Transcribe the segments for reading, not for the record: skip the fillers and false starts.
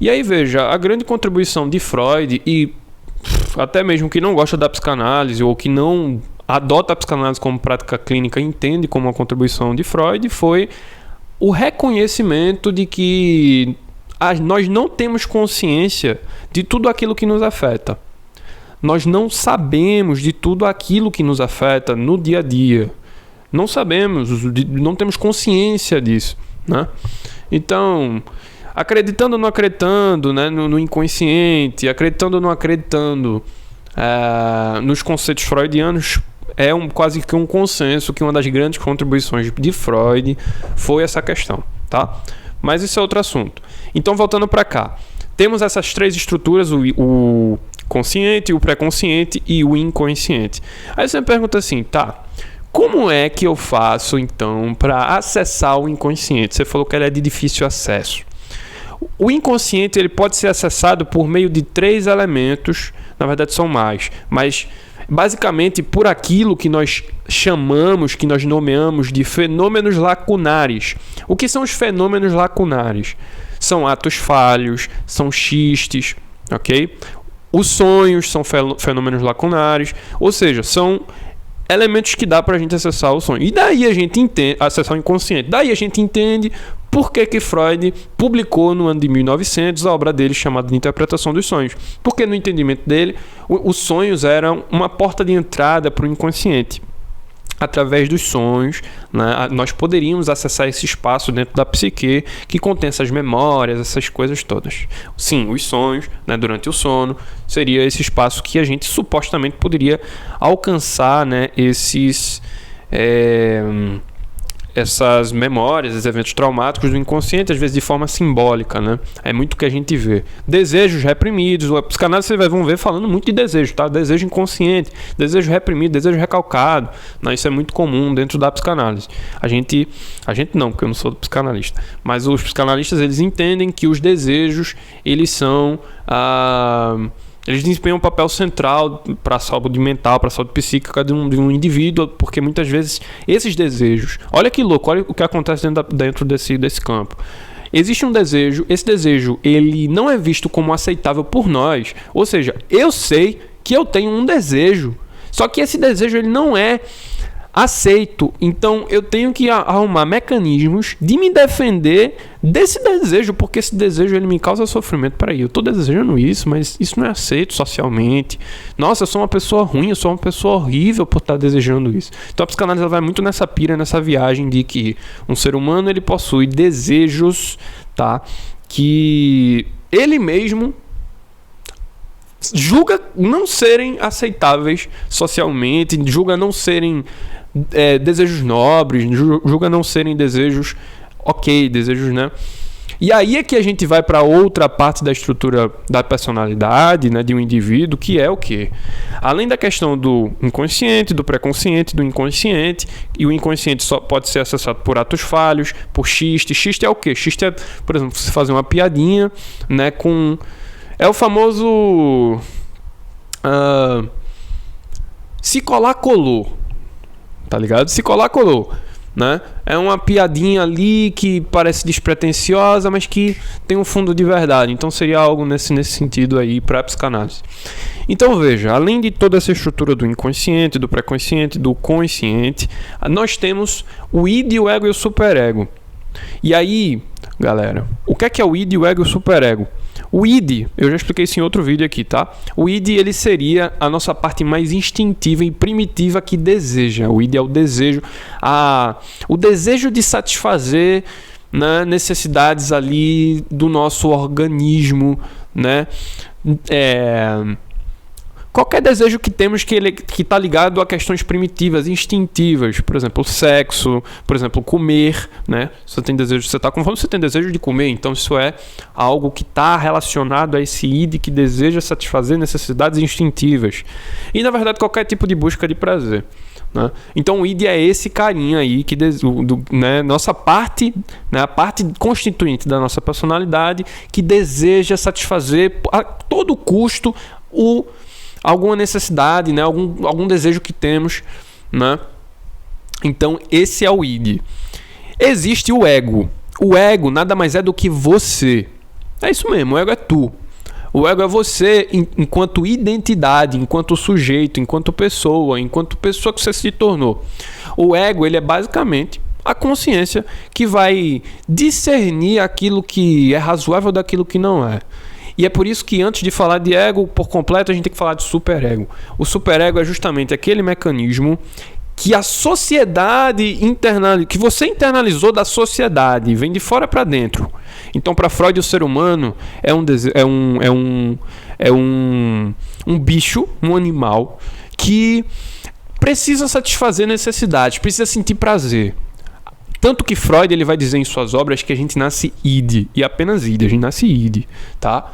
E aí veja, a grande contribuição de Freud, e até mesmo que não gosta da psicanálise ou que não adota a psicanálise como prática clínica, entende como uma contribuição de Freud, foi o reconhecimento de que nós não temos consciência de tudo aquilo que nos afeta. Nós não sabemos de tudo aquilo que nos afeta no dia a dia. Não sabemos, não temos consciência disso, né? Então, acreditando ou não acreditando, né, no inconsciente, acreditando ou não acreditando nos conceitos freudianos, quase que um consenso que uma das grandes contribuições de Freud foi essa questão, tá? Mas isso é outro assunto. Então, voltando para cá, temos essas três estruturas, o consciente, o pré-consciente e o inconsciente. Aí você me pergunta assim, tá, como é que eu faço então para acessar o inconsciente? Você falou que ele é de difícil acesso. O inconsciente ele pode ser acessado por meio de 3 elementos, na verdade são mais, mas basicamente por aquilo que nós chamamos, que nós nomeamos de fenômenos lacunares. O que são os fenômenos lacunares? São atos falhos, são xistes, ok? Os sonhos são fenômenos lacunares, ou seja, são elementos que dá para a gente acessar o sonho. E daí a gente entende, acessar o inconsciente. Daí a gente entende por que Freud publicou no ano de 1900 a obra dele chamada de Interpretação dos Sonhos. Porque no entendimento dele, os sonhos eram uma porta de entrada para o inconsciente. Através dos sonhos, né, nós poderíamos acessar esse espaço dentro da psique que contém essas memórias, essas coisas todas. Sim, os sonhos, né, durante o sono, seria esse espaço que a gente supostamente poderia alcançar, né, essas memórias, esses eventos traumáticos do inconsciente, às vezes de forma simbólica, né? É muito o que a gente vê. Desejos reprimidos, os canais vocês vão ver falando muito de desejo, tá? Desejo inconsciente, desejo reprimido, desejo recalcado. Não, isso é muito comum dentro da psicanálise. A gente não, porque eu não sou psicanalista, mas os psicanalistas, eles entendem que os desejos, eles são eles desempenham um papel central para a saúde mental, para a saúde psíquica de um indivíduo, porque muitas vezes esses desejos... Olha que louco, olha o que acontece dentro desse campo. Existe um desejo, esse desejo ele não é visto como aceitável por nós, ou seja, eu sei que eu tenho um desejo, só que esse desejo ele não é aceito, então eu tenho que arrumar mecanismos de me defender desse desejo, porque esse desejo ele me causa sofrimento. Peraí, eu tô desejando isso, mas isso não é aceito socialmente. Nossa, eu sou uma pessoa ruim, eu sou uma pessoa horrível por estar desejando isso. Então a psicanálise ela vai muito nessa pira, nessa viagem de que um ser humano ele possui desejos, tá, que ele mesmo julga não serem aceitáveis socialmente, julga não serem desejos nobres, julga não serem desejos desejos, né? E aí é que a gente vai para outra parte da estrutura da personalidade, né, de um indivíduo, que é o quê? Além da questão do inconsciente, do pré-consciente, do inconsciente, e o inconsciente só pode ser acessado por atos falhos, por xiste. Xiste é o quê? Xiste é, por exemplo, você fazer uma piadinha, né, com... É o famoso... se colar, colou. Tá ligado? Se colar, colou. Né? É uma piadinha ali que parece despretensiosa, mas que tem um fundo de verdade. Então seria algo nesse sentido aí para a psicanálise. Então veja, além de toda essa estrutura do inconsciente, do pré-consciente, do consciente, nós temos o id, o ego e o superego. E aí, galera, o que é o id, o ego e o superego? O id, eu já expliquei isso em outro vídeo aqui, tá? O id, ele seria a nossa parte mais instintiva e primitiva que deseja. O id é o desejo, o desejo de satisfazer, né, necessidades ali do nosso organismo, né? Qualquer desejo que temos que está ligado a questões primitivas, instintivas, por exemplo, o sexo, por exemplo, comer, né? Você tem desejo, você está com fome, você tem desejo de comer, então isso é algo que está relacionado a esse id que deseja satisfazer necessidades instintivas. E na verdade qualquer tipo de busca de prazer, né? Então o id é esse carinha aí que né, nossa parte, né, a parte constituinte da nossa personalidade que deseja satisfazer a todo custo alguma necessidade, né? algum desejo que temos, né? Então esse é o id. Existe o ego. O ego nada mais é do que você. É isso mesmo, o ego é tu. O ego é você enquanto identidade, enquanto sujeito, enquanto pessoa que você se tornou. O ego, ele é basicamente a consciência que vai discernir aquilo que é razoável daquilo que não é. E é por isso que antes de falar de ego por completo, a gente tem que falar de superego. O superego é justamente aquele mecanismo que a sociedade que você internalizou da sociedade, vem de fora para dentro. Então, para Freud, o ser humano é um bicho, um animal que precisa satisfazer necessidades, precisa sentir prazer. Tanto que Freud ele vai dizer em suas obras que a gente nasce id, e apenas id, a gente nasce id, tá?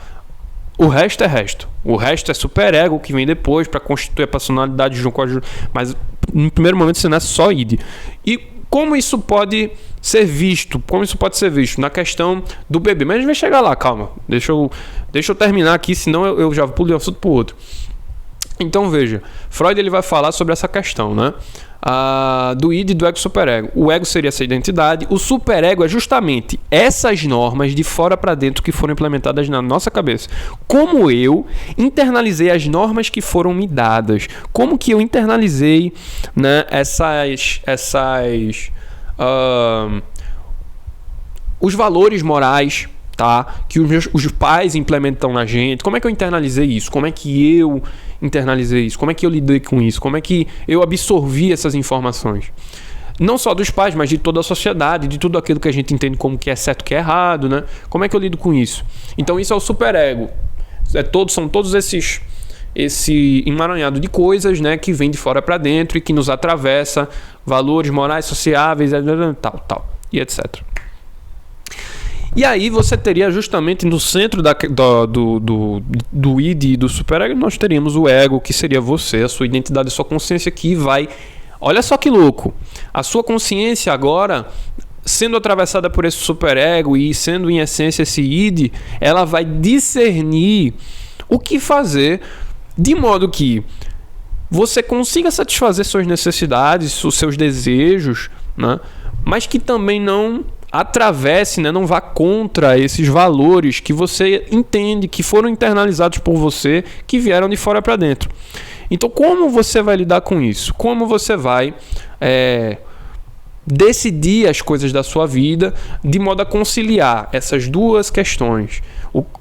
O resto é resto. O resto é superego que vem depois para constituir a personalidade junto com a... Mas no primeiro momento você nasce só id. E como isso pode ser visto? Como isso pode ser visto? Na questão do bebê. Mas a gente vai chegar lá, calma. Deixa eu terminar aqui, senão eu já pulo de um assunto para o outro. Então veja, Freud ele vai falar sobre essa questão, né? Do id e do ego superego. O ego seria essa identidade, o superego é justamente essas normas de fora para dentro que foram implementadas na nossa cabeça. Como eu internalizei as normas que foram me dadas, como que eu internalizei, né, os valores morais, tá, que os pais implementam na gente. Como é que eu internalizei isso? Como é que eu internalizei isso? Como é que eu lidei com isso? Como é que eu absorvi essas informações? Não só dos pais, mas de toda a sociedade, de tudo aquilo que a gente entende como que é certo e que é errado, né? Como é que eu lido com isso? Então isso é o superego. São todos esse emaranhado de coisas, né, que vem de fora para dentro e que nos atravessa, valores morais, sociáveis, tal, e etc. E aí você teria justamente no centro do id e do superego, nós teríamos o ego, que seria você, a sua identidade, a sua consciência que vai... Olha só que louco! A sua consciência agora, sendo atravessada por esse superego e sendo em essência esse id, ela vai discernir o que fazer de modo que você consiga satisfazer suas necessidades, os seus desejos, né? Mas que também não atravesse, né, não vá contra esses valores que você entende, que foram internalizados por você, que vieram de fora para dentro. Então, como você vai lidar com isso? Como você vai decidir as coisas da sua vida de modo a conciliar essas duas questões?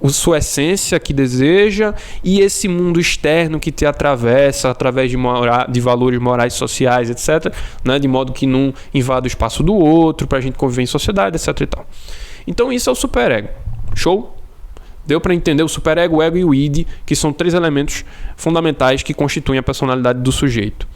Sua essência que deseja e esse mundo externo que te atravessa através de valores morais, sociais, etc., né? De modo que não invada o espaço do outro, para a gente conviver em sociedade, etc. E tal. Então isso é o superego. Show? Deu para entender o superego, o ego e o id, que são 3 elementos fundamentais que constituem a personalidade do sujeito.